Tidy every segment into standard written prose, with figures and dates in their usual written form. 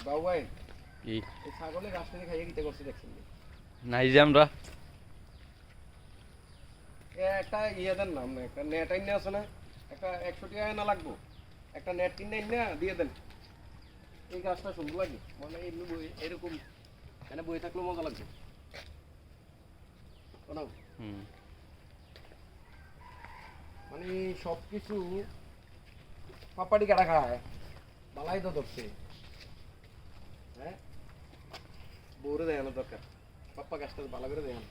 বাবু ভাই কি এই ছাগলের ঘাস থেকে খাইয়ে দিতে করছে দেখছেন নাই যে আমরা একটা দেন না আপনি একটা নেট আইনে আছে না একটা 100 টাকা না লাগবো একটা নেট কিনে না দিয়ে দেন এই গাছটা সুন্দর লাগে মানে এরকম মানে বই থাকলেও মজা লাগবে মানে সব কিছু পাপাড়ি কাটা খায় বালাই তো ধরছে হ্যাঁ বউরে দেখানো দরকার পাপ্পা গাছটা ভালো করে দেখানো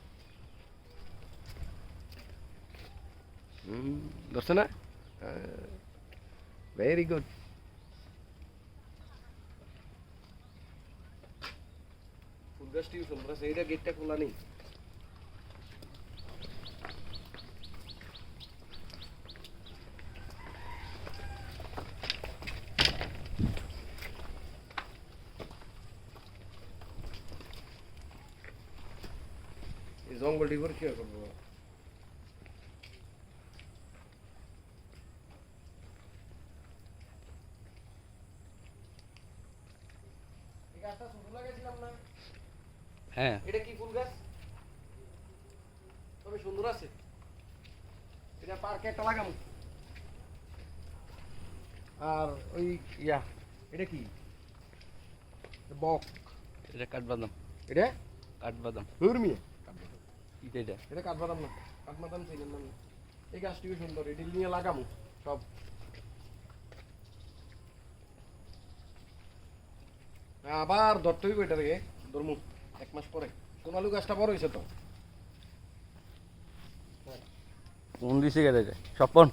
ধরছে না ভেরি গুড ফুল গাছটি সুন্দর আছে এইটা গেটটা খোলা নেই এই জঙ্গলটি পরিষ্কার করবো হ্যাঁ এটা কি ফুল গাছ তবে সুন্দর আছে এটা পার্কে একটা লাগাম আর ওই এটা কি বক এটা কাঠবাদাম এটা কাঠবাদাম হুরমিয়া এটা এটা কাঠবাদাম না কাঠবাদাম ছিলেন না এই গাছটিও সুন্দর এটি নিয়ে লাগামো সব আবার ধরতে হইব এটা থেকে ধরমু 1 মাস পরে সোনালু গাছটা বড় হয়েছে তো কোন দিছে গেছে স্বপন